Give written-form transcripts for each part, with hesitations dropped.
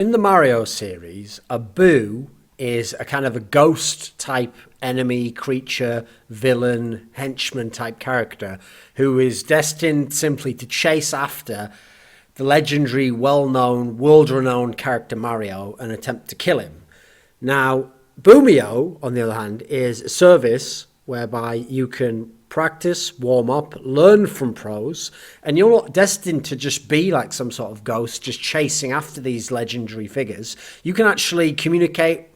In the Mario series, a Boo is a kind of a ghost type enemy, creature, villain, henchman type character who is destined simply to chase after the legendary, well-known, world-renowned character Mario and attempt to kill him. Now, Boomeo, on the other hand, is a service whereby you can practice, warm up, learn from pros, and you're not destined to just be like some sort of ghost, just chasing after these legendary figures. You can actually communicate.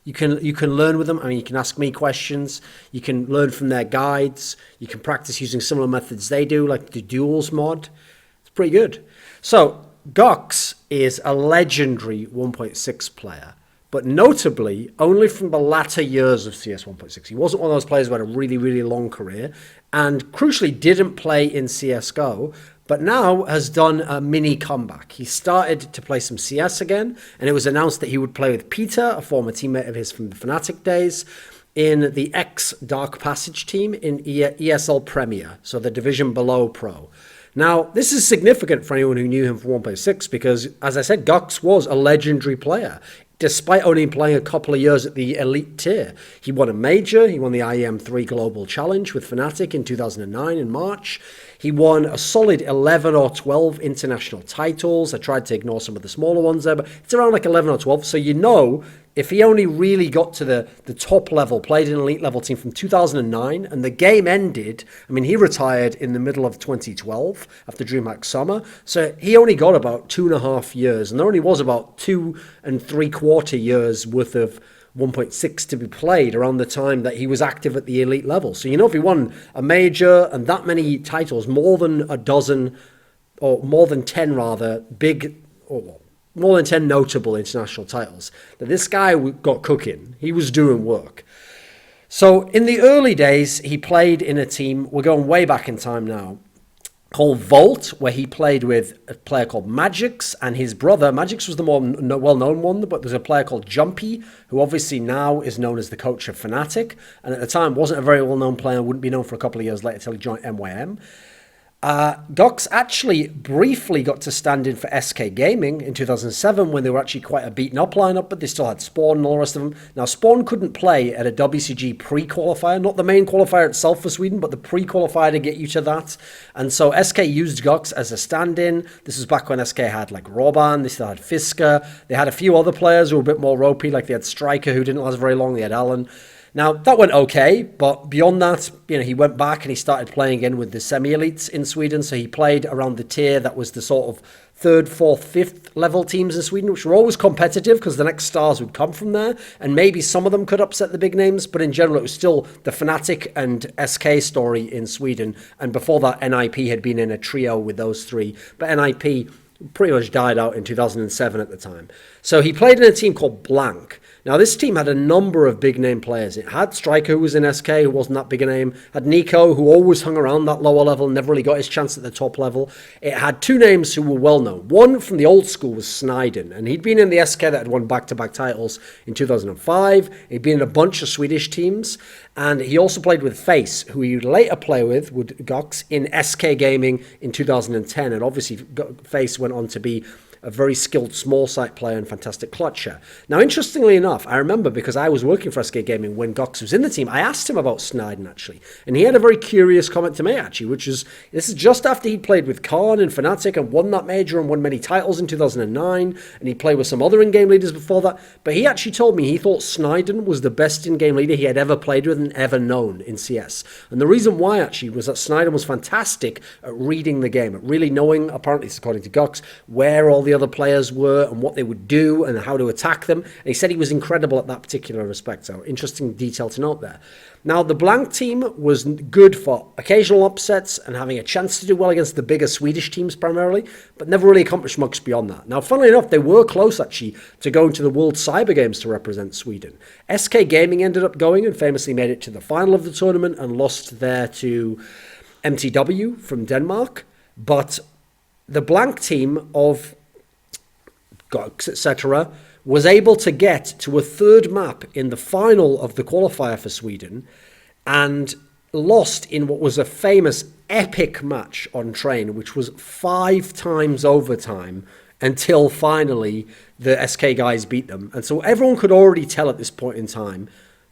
You can learn with them. I mean, you can ask me questions. You can learn from their guides. You can practice using similar methods they do, like the duels mod. It's pretty good. So, Gox is a legendary 1.6 player, but notably only from the latter years of CS 1.6. He wasn't one of those players who had a really, really long career and crucially didn't play in CSGO, but now has done a mini comeback. He started to play some CS again, and it was announced that he would play with Peter, a former teammate of his from the FNATIC days, in the Dark Passage team in ESL Premier, so the division below Pro. Now, this is significant for anyone who knew him from 1.6 because, as I said, Gox was a legendary player, despite only playing a couple of years at the elite tier. He won a major, he won the IEM3 Global Challenge with FNATIC in 2009 in March. He won a solid 11 or 12 international titles. I tried to ignore some of the smaller ones there, but it's around like 11 or 12. So you know, if he only really got to the top level, played in an elite level team from 2009, and the game ended, I mean, he retired in the middle of 2012 after Dreamhack Summer. So he only got about 2.5 years, and there only was about 2.75 years worth of 1.6 to be played around the time that he was active at the elite level. So, you know, if he won a major and that many titles, more than a dozen, or more than 10 rather, big, or more than 10 notable international titles, that this guy got cooking. He was doing work. So in the early days, he played in a team, we're going way back in time now, called Volt, where he played with a player called Magix and his brother. Magix was the more well-known one, but there's a player called Jumpy, who obviously now is known as the coach of FNATIC, and at the time wasn't a very well-known player, wouldn't be known for a couple of years later until he joined MYM. Gox actually briefly got to stand in for SK Gaming in 2007 when they were actually quite a beaten up lineup, but they still had Spawn and all the rest of them. Now, Spawn couldn't play at a WCG pre-qualifier, not the main qualifier itself for Sweden, but the pre-qualifier to get you to that. And so SK used Gox as a stand-in. This was back when SK had like Roban, they still had Fisker. They had a few other players who were a bit more ropey, like they had Striker who didn't last very long, they had Alan. Now, that went okay, but beyond that, you know, he went back and he started playing again with the semi-elites in Sweden. So he played around the tier that was the sort of 3rd, 4th, 5th level teams in Sweden, which were always competitive because the next stars would come from there. And maybe some of them could upset the big names, but in general, it was still the FNATIC and SK story in Sweden. And before that, NIP had been in a trio with those three. But NIP pretty much died out in 2007 at the time. So he played in a team called Blank. Now, this team had a number of big-name players. It had Striker, who was in SK, who wasn't that big a name. Had Nico, who always hung around that lower level, never really got his chance at the top level. It had two names who were well-known. One from the old school was Sniden, and he'd been in the SK that had won back-to-back titles in 2005. He'd been in a bunch of Swedish teams, and he also played with Face, who he would later play with Gox, in SK Gaming in 2010. And obviously, Face went on to be a very skilled small site player and fantastic clutcher. Now, interestingly enough, I remember because I was working for SK Gaming when Gox was in the team, I asked him about Sniden actually, and he had a very curious comment to make actually, which is, this is just after he'd played with Khan and FNATIC and won that major and won many titles in 2009, and he played with some other in-game leaders before that, but he actually told me he thought Sniden was the best in-game leader he had ever played with and ever known in CS. And the reason why actually was that Sniden was fantastic at reading the game, at really knowing, apparently according to Gox, where all the other players were and what they would do and how to attack them. And he said he was incredible at that particular respect. So interesting detail to note there. Now, the Blank team was good for occasional upsets and having a chance to do well against the bigger Swedish teams primarily, but never really accomplished much beyond that. Now, funnily enough, they were close actually to going to the World Cyber Games to represent Sweden. SK Gaming ended up going and famously made it to the final of the tournament and lost there to MTW from Denmark. But the Blank team of Gox, etc., was able to get to a third map in the final of the qualifier for Sweden and lost in what was a famous epic match on Train, which was 5 times overtime until finally the SK guys beat them. And so everyone could already tell at this point in time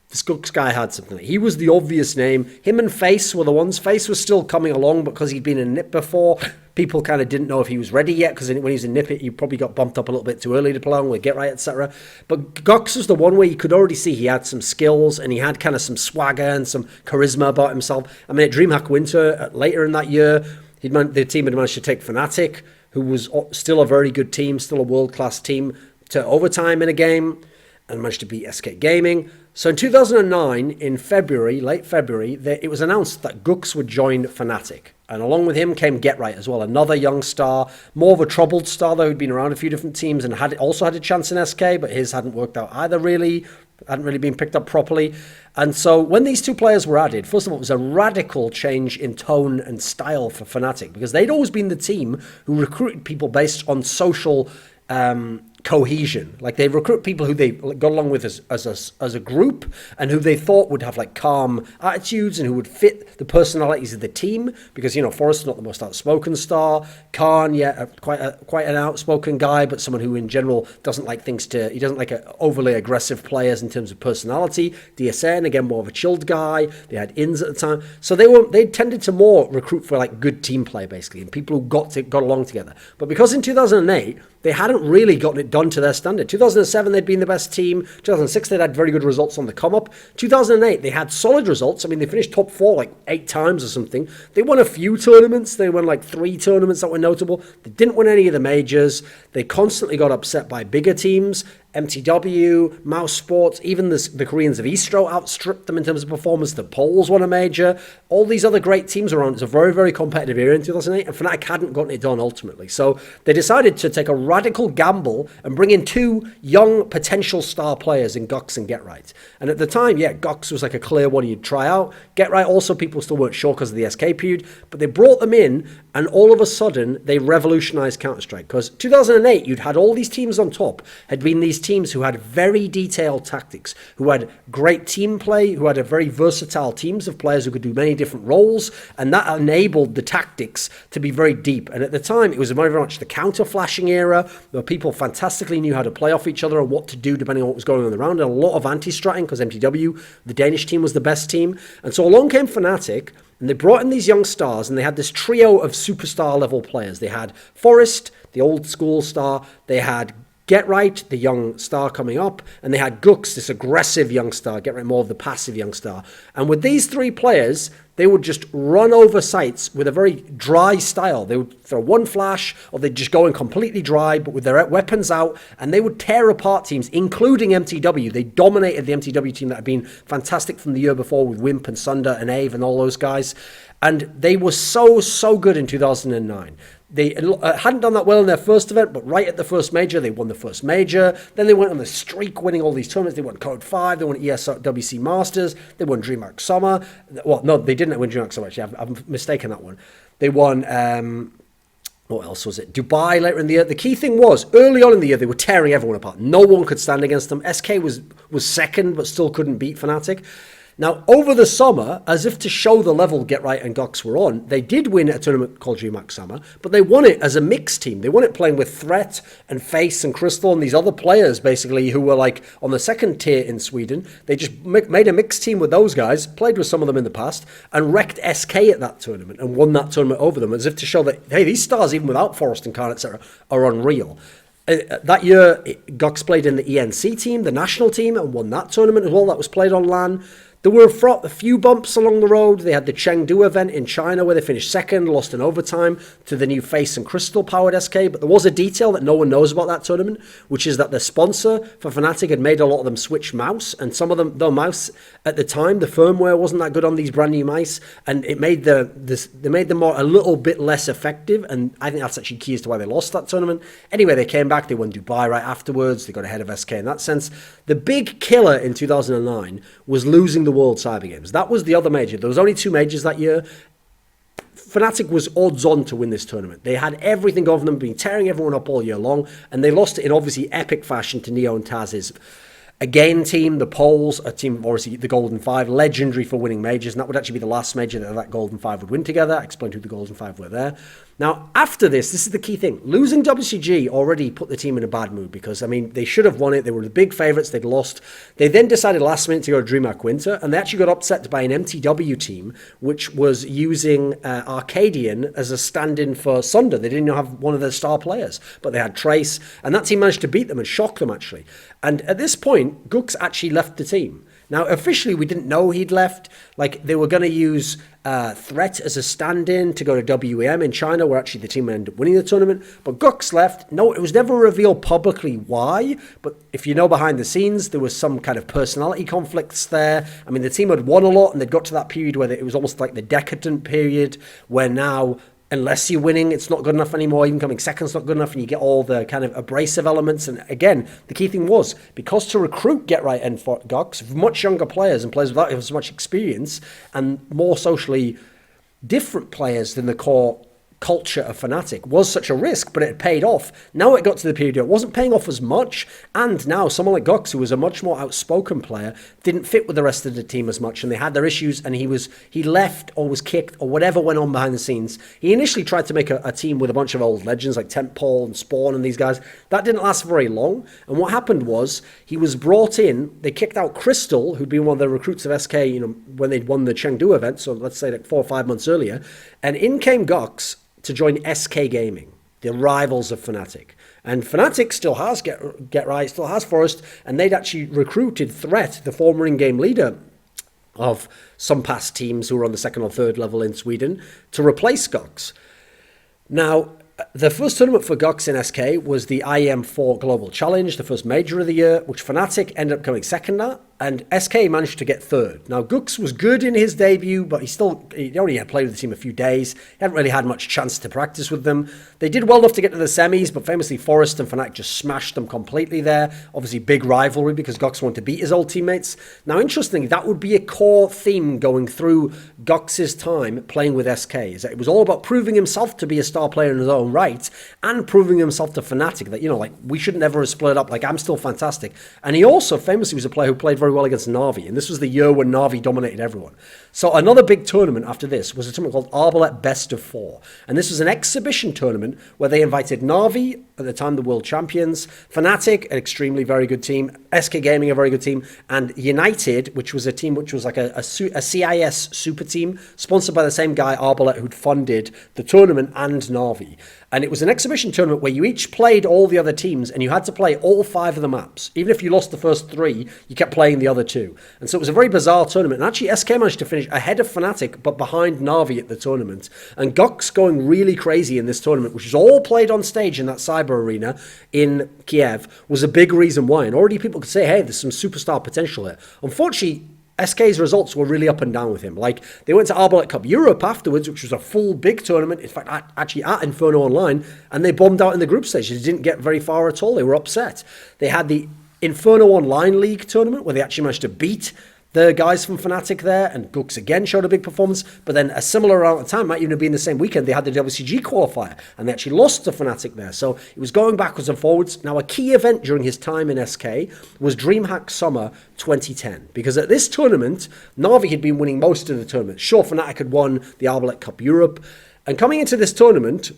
this Gux guy had something. He was the obvious name. Him and Face were the ones. Face was still coming along because he'd been in NIP before. People kind of didn't know if he was ready yet because when he was in NIP, he probably got bumped up a little bit too early to play along with Get Right, etc. But Gux was the one where you could already see he had some skills and he had kind of some swagger and some charisma about himself. I mean, at Dreamhack Winter, later in that year, the team had managed to take FNATIC, who was still a very good team, still a world-class team, to overtime in a game, and managed to beat SK Gaming. So in 2009, in February, late February, it was announced that Gux would join FNATIC. And along with him came Get Right as well, another young star, more of a troubled star though, who'd been around a few different teams and also had a chance in SK, but his hadn't worked out either really, hadn't really been picked up properly. And so when these two players were added, first of all, it was a radical change in tone and style for FNATIC, because they'd always been the team who recruited people based on social cohesion. Like, they recruit people who they got along with as a group and who they thought would have like calm attitudes and who would fit the personalities of the team, because, you know, Forrest's not the most outspoken star. Khan, quite an outspoken guy, but someone who in general doesn't like he doesn't like overly aggressive players in terms of personality. DSN, again, more of a chilled guy. They had Ins at the time. So they tended to more recruit for like good team play, basically, and people who got along together. But because in 2008, they hadn't really gotten it done to their standard. 2007, they'd been the best team. 2006, they'd had very good results on the come-up. 2008, they had solid results. I mean, they finished top 4 like 8 times or something. They won a few tournaments. They won like 3 tournaments that were notable. They didn't win any of the majors. They constantly got upset by bigger teams. MTW, Mouse Sports, even the Koreans of Istro outstripped them in terms of performance. The Poles won a major. All these other great teams around. It's a very, very competitive era in 2008, and FNATIC hadn't gotten it done ultimately. So they decided to take a radical gamble and bring in 2 young potential star players in Gux and Get Right. And at the time, Gux was like a clear one you'd try out. Get Right, also people still weren't sure because of the SK period, but they brought them in, and all of a sudden they revolutionized Counter-Strike. Because 2008, you'd had all these teams on top, had been these teams who had very detailed tactics, who had great team play, who had a very versatile teams of players who could do many different roles, and that enabled the tactics to be very deep. And at the time, it was very much the counter-flashing era, where people fantastically knew how to play off each other and what to do depending on what was going on in the round, and a lot of anti-stratting, because MTW, the Danish team, was the best team. And so along came FNATIC, and they brought in these young stars, and they had this trio of superstar level players. They had Forrest, the old school star. They had Get Right, the young star coming up, and they had Gux, this aggressive young star. Get Right, more of the passive young star. And with these 3 players, they would just run over sites with a very dry style. They would throw one flash, or they'd just go in completely dry, but with their weapons out, and they would tear apart teams, including MTW. They dominated the MTW team that had been fantastic from the year before with Wimp and Sunder and Ave and all those guys. And they were so good in 2009. They hadn't done that well in their first event, but right at the first major, they won the first major. Then they went on the streak, winning all these tournaments. They won Code 5, they won ESWC Masters, they won Dreamhack Summer. Well, no, they didn't win Dreamhack Summer, actually. I've mistaken that one. They won, what else was it? Dubai later in the year. The key thing was, early on in the year, they were tearing everyone apart. No one could stand against them. SK was second, but still couldn't beat FNATIC. Now, over the summer, as if to show the level Get Right and Gux were on, they did win a tournament called Dreamhack Summer, but they won it as a mixed team. They won it playing with Threat and Face and Crystal and these other players, basically, who were like on the second tier in Sweden. They just made a mixed team with those guys, played with some of them in the past, and wrecked SK at that tournament and won that tournament over them, as if to show that, hey, these stars, even without Forrest and Khan, etc., are unreal. That year, Gux played in the ENC team, the national team, and won that tournament as well. That was played on LAN. There were a few bumps along the road. They had the Chengdu event in China where they finished second, lost in overtime to the new Face and Crystal powered SK. But there was a detail that no one knows about that tournament, which is that the sponsor for FNATIC had made a lot of them switch mouse. And some of them, the mouse at the time, the firmware wasn't that good on these brand new mice. And it made they made them a little bit less effective. And I think that's actually key as to why they lost that tournament. Anyway, they came back. They won Dubai right afterwards. They got ahead of SK in that sense. The big killer in 2009 was losing the World Cyber Games. That was the other major. There was only 2 majors that year. FNATIC was odds on to win this tournament. They had everything going for them, been tearing everyone up all year long, and they lost it in obviously epic fashion to Neo and Taz's Again, team, the Poles, a team of obviously the Golden Five, legendary for winning majors, and that would actually be the last major that Golden Five would win together. I explained who the Golden Five were there. Now, after this is the key thing. Losing WCG already put the team in a bad mood because, I mean, they should have won it. They were the big favourites. They'd lost. They then decided last minute to go to DreamHack Winter, and they actually got upset by an MTW team, which was using Arcadian as a stand-in for Sunder. They didn't have one of their star players, but they had Trace, and that team managed to beat them and shock them, actually. And at this point, Gux actually left the team. Now, officially, we didn't know he'd left. Like, they were going to use Threat as a stand-in to go to WEM in China, where actually the team ended up winning the tournament. But Gux left. No, it was never revealed publicly why. But if you know behind the scenes, there was some kind of personality conflicts there. I mean, the team had won a lot, and they'd got to that period where it was almost like the decadent period, where now, unless you're winning, it's not good enough anymore. Even coming second's not good enough, and you get all the kind of abrasive elements. And again, the key thing was, because to recruit Get Right and Gux, much younger players and players without as much experience and more socially different players than the core culture of FNATIC was such a risk, but it paid off. Now it got to the period where it wasn't paying off as much, and now someone like Gux, who was a much more outspoken player, didn't fit with the rest of the team as much, and they had their issues, and he left or was kicked or whatever went on behind the scenes. He initially tried to make a team with a bunch of old legends like Tempole and Spawn and these guys. That didn't last very long, and what happened was he was brought in. They kicked out Crystal, who'd been one of the recruits of SK, when they'd won the Chengdu event, so let's say like 4 or 5 months earlier, and in came Gux to join SK Gaming, the rivals of FNATIC. And FNATIC still has Get Right, still has Forest, and they'd actually recruited Threat, the former in-game leader of some past teams who were on the 2nd or 3rd level in Sweden, to replace Gux. Now, the first tournament for Gux in SK was the IEM4 Global Challenge, the first major of the year, which FNATIC ended up coming second at, and SK managed to get third. Now, Gux was good in his debut, but he only had played with the team a few days. He hadn't really had much chance to practice with them. They did well enough to get to the semis, but famously Forest and FNATIC just smashed them completely there. Obviously, big rivalry because Gux wanted to beat his old teammates. Now, interestingly, that would be a core theme going through Gux's time playing with SK, is that it was all about proving himself to be a star player in his own right and proving himself to FNATIC that, we should never have split up. Like, I'm still fantastic. And he also famously was a player who played very well against Na'Vi, and this was the year when Na'Vi dominated everyone. So another big tournament after this was a tournament called Arbalete Best of 4, and this was an exhibition tournament where they invited Na'Vi, at the time the world champions, FNATIC, an extremely very good team, SK Gaming, a very good team, and United, which was a team which was like a CIS super team, sponsored by the same guy, Arbalete, who'd funded the tournament, and Na'Vi. And it was an exhibition tournament where you each played all the other teams, and you had to play all 5 of the maps. Even if you lost the first 3, you kept playing the other 2. And so it was a very bizarre tournament. And actually, SK managed to finish ahead of FNATIC, but behind Na'Vi at the tournament. And Gux going really crazy in this tournament, which was all played on stage in that cyber arena in Kiev, was a big reason why. And already people could say, hey, there's some superstar potential here. Unfortunately, SK's results were really up and down with him. Like, they went to Arbalete Cup Europe afterwards, which was a full big tournament, in fact, actually at Inferno Online, and they bombed out in the group stage. They didn't get very far at all. They were upset. They had the Inferno Online League tournament, where they actually managed to beat the guys from FNATIC there, and Gux again showed a big performance, but then a similar amount of time, might even have been the same weekend, they had the WCG qualifier, and they actually lost to FNATIC there, so it was going backwards and forwards. Now, a key event during his time in SK was Dreamhack Summer 2010, because at this tournament, Na'Vi had been winning most of the tournament. Sure, FNATIC had won the Arbalete Cup Europe, and coming into this tournament,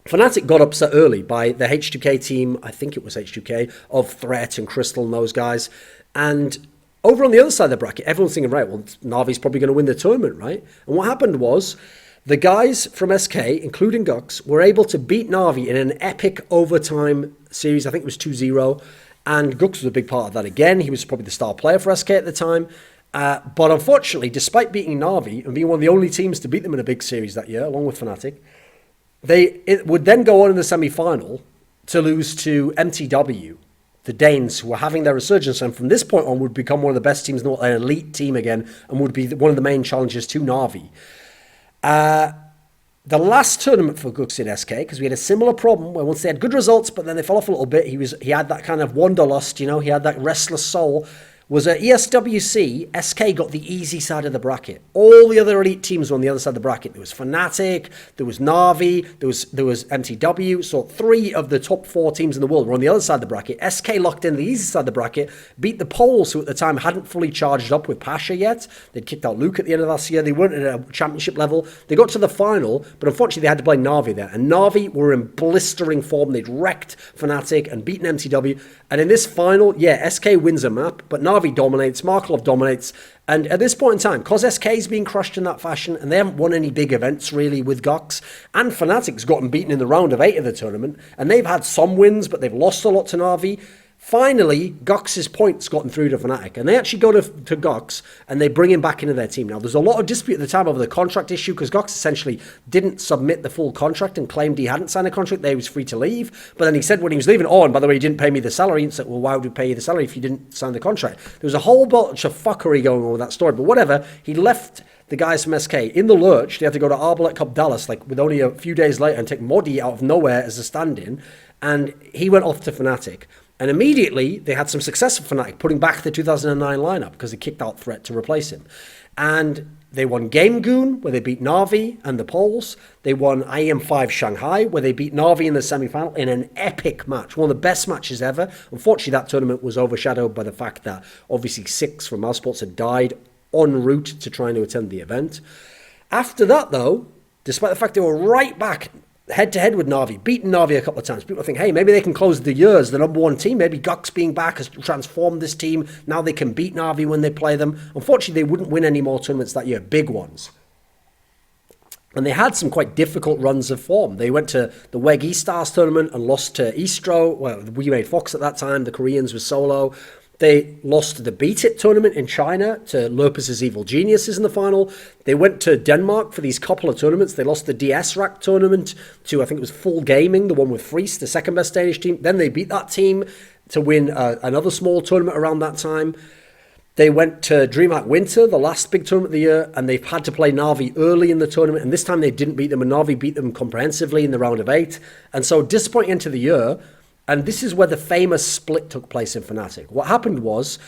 FNATIC got upset early by the H2K team, I think it was H2K, of Threat and Crystal and those guys, and over on the other side of the bracket, everyone's thinking, right, well, Na'Vi's probably going to win the tournament, right? And what happened was the guys from SK, including Gux, were able to beat Na'Vi in an epic overtime series. I think it was 2-0. And Gux was a big part of that again. He was probably the star player for SK at the time. But unfortunately, despite beating Na'Vi and being one of the only teams to beat them in a big series that year, along with FNATIC, it would then go on in the semi-final to lose to MTW, the Danes, who were having their resurgence, and from this point on would become one of the best teams, an elite team again, and would be one of the main challengers to Na'Vi. The last tournament for Gux in SK, because we had a similar problem where once they had good results, but then they fell off a little bit, he had that kind of wanderlust, he had that restless soul, was at ESWC, SK got the easy side of the bracket. All the other elite teams were on the other side of the bracket. There was FNATIC, there was Na'Vi, there was MTW. So 3 of the top 4 teams in the world were on the other side of the bracket. SK locked in the easy side of the bracket, beat the Poles, who at the time hadn't fully charged up with Pasha yet. They'd kicked out Luke at the end of last year. They weren't at a championship level. They got to the final, but unfortunately they had to play Na'Vi there. And Na'Vi were in blistering form. They'd wrecked FNATIC and beaten MTW. And in this final, yeah, SK wins a map, but Na'Vi dominates, Markelov dominates, and at this point in time, because SK's being crushed in that fashion, and they haven't won any big events really with Gox, and FNATIC's gotten beaten in the round of 8 of the tournament, and they've had some wins, but they've lost a lot to Na'Vi. Finally, Gox's points gotten through to FNATIC, and they actually go to Gox, and they bring him back into their team. Now, there's a lot of dispute at the time over the contract issue, because Gox essentially didn't submit the full contract and claimed he hadn't signed a contract, that he was free to leave, but then he said when he was leaving, oh, and by the way, he didn't pay me the salary, and said, well, why would we pay you the salary if you didn't sign the contract? There was a whole bunch of fuckery going on with that story, but whatever, he left the guys from SK in the lurch. They had to go to Arbalete Cup Dallas, like with only a few days later, and take Modi out of nowhere as a stand-in, and he went off to FNATIC. And immediately, they had some success at FNATIC, putting back the 2009 lineup because they kicked out Threat to replace him. And they won Game Goon, where they beat Na'Vi and the Poles. They won IEM5 Shanghai, where they beat Na'Vi in the semi-final in an epic match, one of the best matches ever. Unfortunately, that tournament was overshadowed by the fact that obviously 6 from mousesports had died en route to trying to attend the event. After that, though, despite the fact they were right back head-to-head with Na'Vi, beaten Na'Vi a couple of times. People think, hey, maybe they can close the year as the number 1 team. Maybe Gox being back has transformed this team. Now they can beat Na'Vi when they play them. Unfortunately, they wouldn't win any more tournaments that year, big ones. And they had some quite difficult runs of form. They went to the WEG E-Stars tournament and lost to Istro. Well, we made Fox at that time. The Koreans were solo. They lost the Beat It tournament in China to Lopez's Evil Geniuses in the final. They went to Denmark for these couple of tournaments. They lost the DS Rack tournament to, I think it was Full Gaming, the one with Friese, the second best Danish team. Then they beat that team to win another small tournament around that time. They went to Dreamhack Winter, the last big tournament of the year, and they've had to play Na'Vi early in the tournament. And this time they didn't beat them, and Na'Vi beat them comprehensively in the round of 8. And so disappointing into the year. And this is where the famous split took place in FNATIC. What happened was,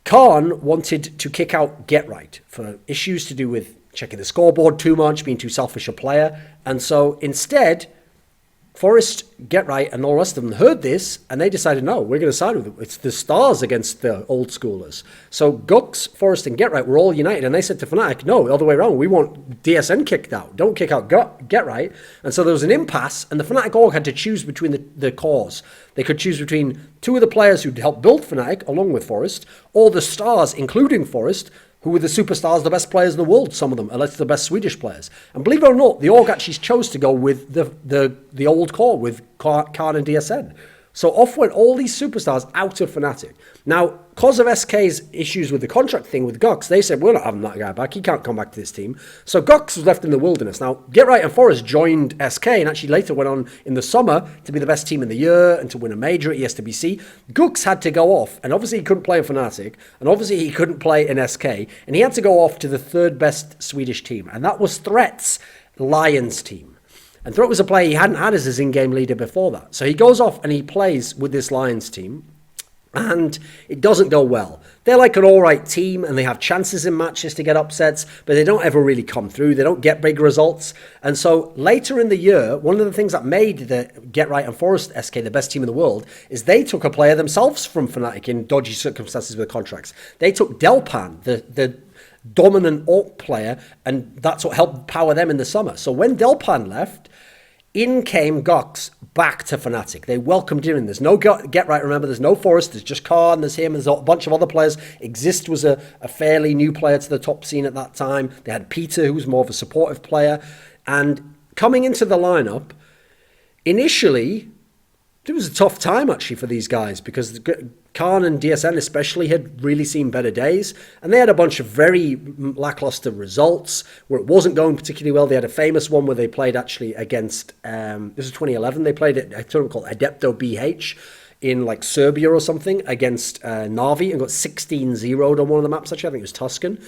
Khan wanted to kick out Get Right for issues to do with checking the scoreboard too much, being too selfish a player. And so instead, Forrest, Get Right, and all the rest of them heard this, and they decided, no, we're going to side with them. It's the stars against the old schoolers. So Gux, Forrest, and Get Right were all united, and they said to FNATIC, no, the other way around, we want DSN kicked out. Don't kick out Get Right. And so there was an impasse, and the FNATIC org had to choose between the cores. They could choose between 2 of the players who'd helped build FNATIC, along with Forrest, or the stars, including Forrest, who were the superstars, the best players in the world, some of them, unless the best Swedish players. And believe it or not, the org actually chose to go with the old core, with Khan and DSN. So off went all these superstars out of FNATIC. Now, because of SK's issues with the contract thing with Gox, they said, we're not having that guy back. He can't come back to this team. So Gox was left in the wilderness. Now, Get Right and Forrest joined SK and actually later went on in the summer to be the best team in the year and to win a major at ESWC. Gux had to go off, and obviously he couldn't play in FNATIC, and obviously he couldn't play in SK, and he had to go off to the 3rd best Swedish team, and that was Threat's Lions team. And Threat was a player he hadn't had as his in-game leader before that. So he goes off and he plays with this Lions team, and it doesn't go well. They're like an all-right team, and they have chances in matches to get upsets, but they don't ever really come through. They don't get big results. And so later in the year, one of the things that made the Get Right and Forrest SK the best team in the world is they took a player themselves from FNATIC in dodgy circumstances with contracts. They took Delpan, the dominant orc player, and that's what helped power them in the summer. So when Delpan left, in came Gox back to FNATIC. They welcomed him in. There's no Get Right, remember, there's no Forrest, there's just Khan, there's him, there's a bunch of other players. Exist was a fairly new player to the top scene at that time. They had Peter, who was more of a supportive player. And coming into the lineup, initially, it was a tough time actually for these guys because Khan and DSN especially had really seen better days, and they had a bunch of very lackluster results where it wasn't going particularly well. They had a famous one where they played actually against, this was 2011, they played at a tournament called Adepto BH in like Serbia or something against Na'Vi and got 16-0'd on one of the maps actually. I think it was Tuscan.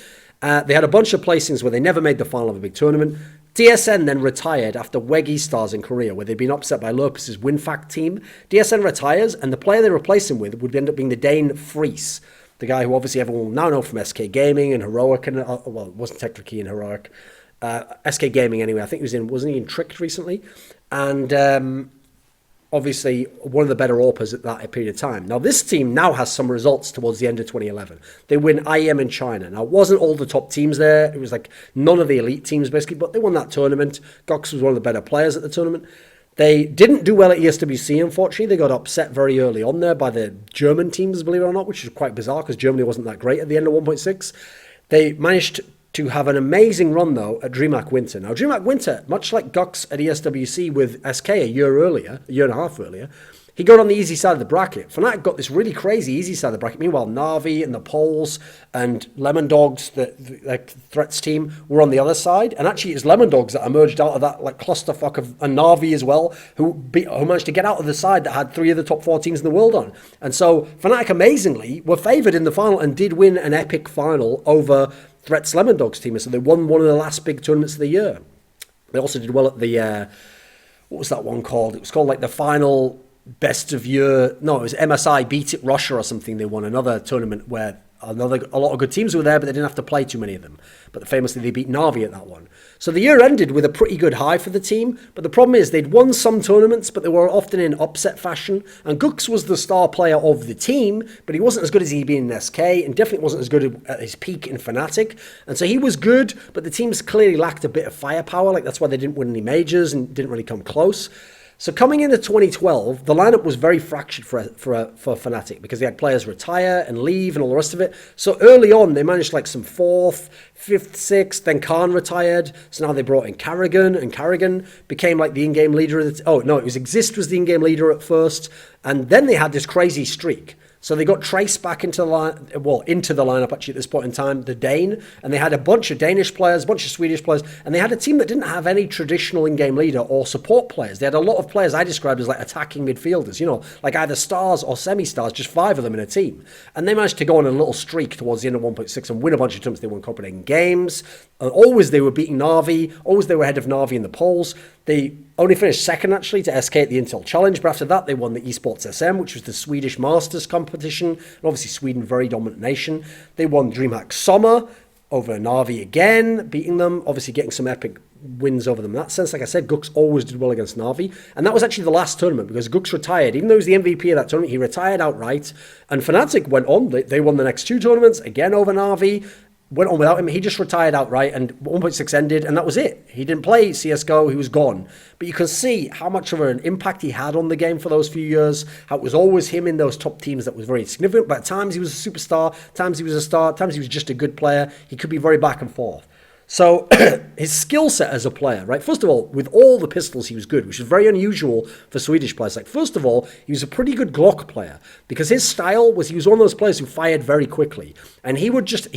They had a bunch of placings where they never made the final of a big tournament. DSN then retired after Weggy Stars in Korea, where they'd been upset by Lopez's WinFact team. DSN retires, and the player they replace him with would end up being the Dane Fries, the guy who obviously everyone will now know from SK Gaming and Heroic, and well, it wasn't technically in Heroic. SK Gaming anyway. I think wasn't he in Tricked recently? And obviously one of the better AWPers at that period of time. Now this team now has some results towards the end of 2011. They win IEM in China. Now it wasn't all the top teams there. It was like none of the elite teams basically, but they won that tournament. Gox was one of the better players at the tournament. They didn't do well at ESWC, unfortunately. They got upset very early on there by the German teams, believe it or not, which is quite bizarre because Germany wasn't that great at the end of 1.6. They managed to have an amazing run, though, at Dreamhack Winter. Now, Dreamhack Winter, much like Gox at ESWC with SK a year and a half earlier, he got on the easy side of the bracket. FNATIC got this really crazy easy side of the bracket. Meanwhile, Na'Vi and the Poles and Lemon Dogs, the Threats team, were on the other side. And actually, it's Lemon Dogs that emerged out of that like clusterfuck of a Na'Vi as well, who managed to get out of the side that had 3 of the top 4 teams in the world on. And so FNATIC, amazingly, were favoured in the final and did win an epic final over Threats Lemon Dogs team. So they won one of the last big tournaments of the year. They also did well at the, what was that one called? It was called like the final best of year. No, it was MSI Beat It Russia or something. They won another tournament where a lot of good teams were there, but they didn't have to play too many of them. But famously, they beat Na'Vi at that one. So the year ended with a pretty good high for the team. But the problem is they'd won some tournaments, but they were often in upset fashion. And Gux was the star player of the team, but he wasn't as good as he'd been in SK, and definitely wasn't as good at his peak in FNATIC. And so he was good, but the teams clearly lacked a bit of firepower. Like that's why they didn't win any majors and didn't really come close. So coming into 2012, the lineup was very fractured for FNATIC because they had players retire and leave and all the rest of it. So early on, they managed like some 4th, 5th, 6th, then Khan retired. So now they brought in Carrigan, and Carrigan became like the in-game leader. It was Exist was the in-game leader at first. And then they had this crazy streak. So they got Trace back into the lineup actually at this point in time, the Dane, and they had a bunch of Danish players, a bunch of Swedish players, and they had a team that didn't have any traditional in-game leader or support players. They had a lot of players I described as like attacking midfielders, like either stars or semi-stars, just 5 of them in a team. And they managed to go on a little streak towards the end of 1.6 and win a bunch of tournaments. They won Copenhagen Games. Always they were beating Na'Vi. Always they were ahead of Na'Vi in the polls. They only finished second, actually, to SK at the Intel Challenge, but after that, they won the esports SM, which was the Swedish Masters competition, and obviously Sweden, very dominant nation. They won Dreamhack Summer over Na'Vi again, beating them, obviously getting some epic wins over them in that sense. Like I said, Gux always did well against Na'Vi, and that was actually the last tournament, because Gux retired. Even though he was the MVP of that tournament, he retired outright, and FNATIC went on. They won the next 2 tournaments, again over Na'Vi, went on without him. He just retired outright, and 1.6 ended, and that was it. He didn't play CSGO, he was gone. But you can see how much of an impact he had on the game for those few years, how it was always him in those top teams that was very significant. But at times he was a superstar, times he was a star, times he was just a good player. He could be very back and forth. So his skill set as a player, right? First of all, with all the pistols, he was good, which is very unusual for Swedish players. Like, first of all, he was a pretty good Glock player because his style was, he was one of those players who fired very quickly. And he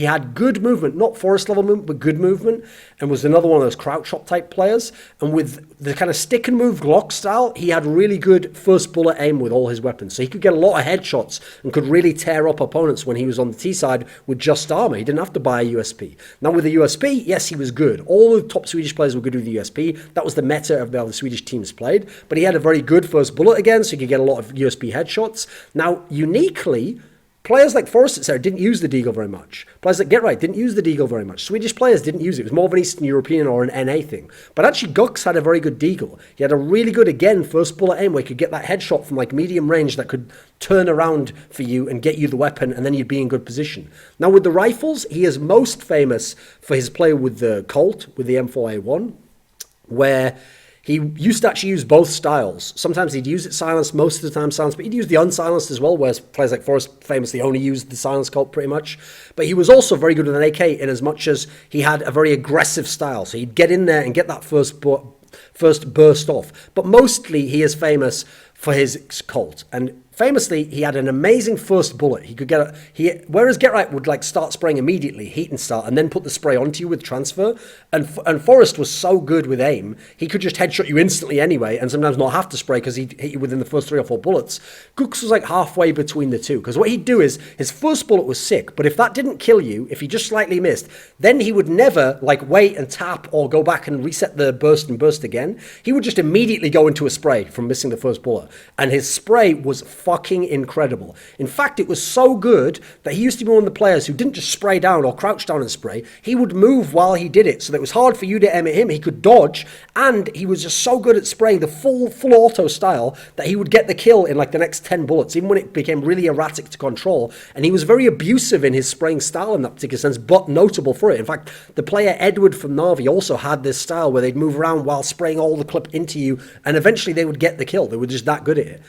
had good movement, not forest level movement, but good movement, and was another one of those crouch shot type players. And with the kind of stick and move Glock style, he had really good first bullet aim with all his weapons. So he could get a lot of headshots and could really tear up opponents when he was on the T side with just armor. He didn't have to buy a USP. Now with the USP, yes, he was good. All the top Swedish players were good with the USP. That was the meta of how the Swedish teams played. But he had a very good first bullet again, so he could get a lot of USP headshots. Now, uniquely, players like Forrest, etc., didn't use the Deagle very much. Players like Get Right didn't use the Deagle very much. Swedish players didn't use it. It was more of an Eastern European or an NA thing. But actually, Gux had a very good Deagle. He had a really good, again, first bullet aim where he could get that headshot from like medium range that could turn around for you and get you the weapon, and then you'd be in good position. Now, with the rifles, he is most famous for his play with the Colt, with the M4A1, where he used to actually use both styles. Sometimes he'd use it silenced, most of the time silenced, but he'd use the unsilenced as well, whereas players like Forrest famously only used the silenced Colt pretty much. But he was also very good with an AK in as much as he had a very aggressive style. So he'd get in there and get that first burst off. But mostly he is famous for his Colt. And famously, he had an amazing first bullet. He could whereas Get Right would like start spraying immediately, heat and start, and then put the spray onto you with transfer. And Forrest was so good with aim, he could just headshot you instantly anyway, and sometimes not have to spray because he'd hit you within the first 3 or 4 bullets. Gooks was like halfway between the two, because what he'd do is his first bullet was sick, but if that didn't kill you, if he just slightly missed, then he would never like wait and tap or go back and reset the burst and burst again. He would just immediately go into a spray from missing the first bullet, and his spray was fucking incredible. In fact, it was so good that he used to be one of the players who didn't just spray down or crouch down and spray. He would move while he did it, so that it was hard for you to aim at him. He could dodge, and he was just so good at spraying the full auto style that he would get the kill in like the next 10 bullets, even when it became really erratic to control. And he was very abusive in his spraying style in that particular sense, but notable for it. In fact, the player Edward from Na'Vi also had this style where they'd move around while spraying all the clip into you, and eventually they would get the kill. They were just that good at it.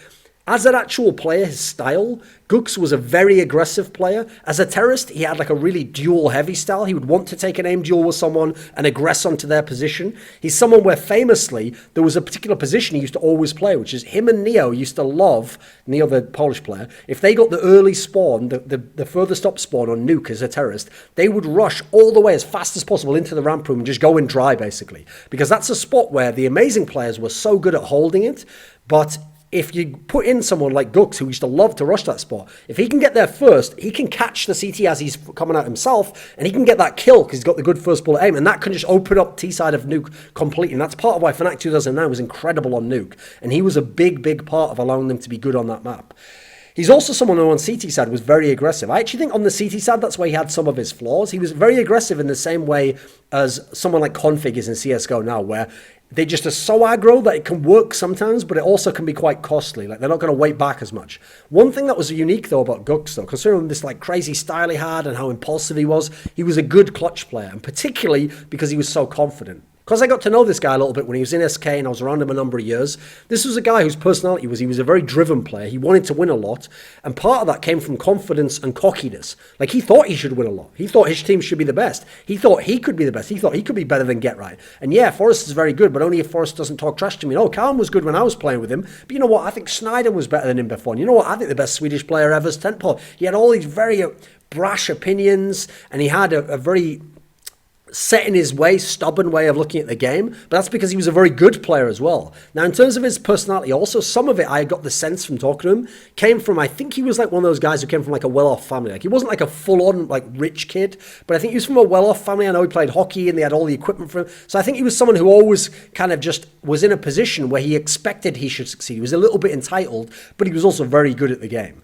As an actual player, his style, Gooks was a very aggressive player. As a terrorist, he had like a really duel heavy style. He would want to take an aim duel with someone and aggress onto their position. He's someone where famously there was a particular position he used to always play, which is him and Neo used to love, Neo the Polish player, if they got the early spawn, the furthest up spawn on Nuke as a terrorist, they would rush all the way as fast as possible into the ramp room and just go in dry basically. Because that's a spot where the amazing players were so good at holding it, but if you put in someone like Gooks, who used to love to rush that spot, if he can get there first, he can catch the CT as he's coming out himself, and he can get that kill because he's got the good first bullet aim, and that can just open up T-side of Nuke completely. And that's part of why FNATIC 2009 was incredible on Nuke, and he was a big part of allowing them to be good on that map. He's also someone who on CT side was very aggressive. I actually think on the CT side, that's where he had some of his flaws. He was very aggressive in the same way as someone like Config is in CSGO now, where they just are so aggro that it can work sometimes, but it also can be quite costly. Like, they're not going to wait back as much. One thing that was unique, though, about Gooks, though, considering this like crazy style he had and how impulsive he was a good clutch player, and particularly because he was so confident. Because I got to know this guy a little bit when he was in SK and I was around him a number of years. This was a guy whose personality was, he was a very driven player. He wanted to win a lot. And part of that came from confidence and cockiness. Like, he thought he should win a lot. He thought his team should be the best. He thought he could be the best. He thought he could be better than Get Right. And yeah, Forrest is very good, but only if Forrest doesn't talk trash to me. No, Calm was good when I was playing with him. But you know what? I think Snyder was better than him before. And you know what? I think the best Swedish player ever is Tentpole. He had all these very brash opinions, and he had a very set in his way, stubborn way of looking at the game, but that's because he was a very good player as well. Now, in terms of his personality, also, some of it, I got the sense from talking to him, came from, I think he was like one of those guys who came from like a well-off family. Like, he wasn't like a full-on like rich kid, but I think he was from a well-off family. I know he played hockey and they had all the equipment for him. So I think he was someone who always kind of just was in a position where he expected he should succeed. He was a little bit entitled, but he was also very good at the game.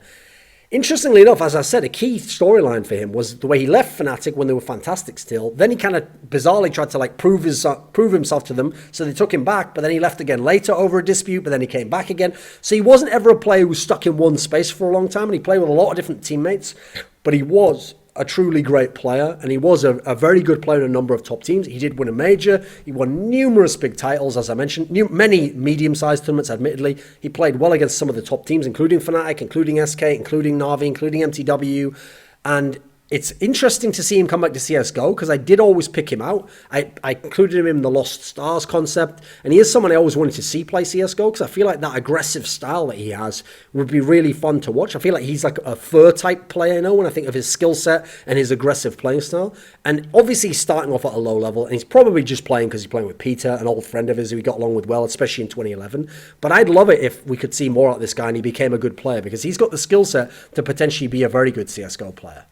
Interestingly enough, as I said, a key storyline for him was the way he left FNATIC when they were fantastic still. Then he kind of bizarrely tried to like prove himself to them, so they took him back, but then he left again later over a dispute, but then he came back again. So he wasn't ever a player who was stuck in one space for a long time, and he played with a lot of different teammates, but he was a truly great player, and he was a very good player in a number of top teams. He did win a major. He won numerous big titles, as I mentioned, many medium-sized tournaments, admittedly. He played well against some of the top teams, including FNATIC, including SK, including Na'Vi, including MTW, and it's interesting to see him come back to CSGO, because I did always pick him out. I included him in the Lost Stars concept, and he is someone I always wanted to see play CSGO, because I feel like that aggressive style that he has would be really fun to watch. I feel like he's like a fur type player, you know, when I think of his skill set and his aggressive playing style. And obviously he's starting off at a low level, and he's probably just playing because he's playing with Peter, an old friend of his who he got along with well, especially in 2011. But I'd love it if we could see more of this guy and he became a good player, because he's got the skill set to potentially be a very good CSGO player.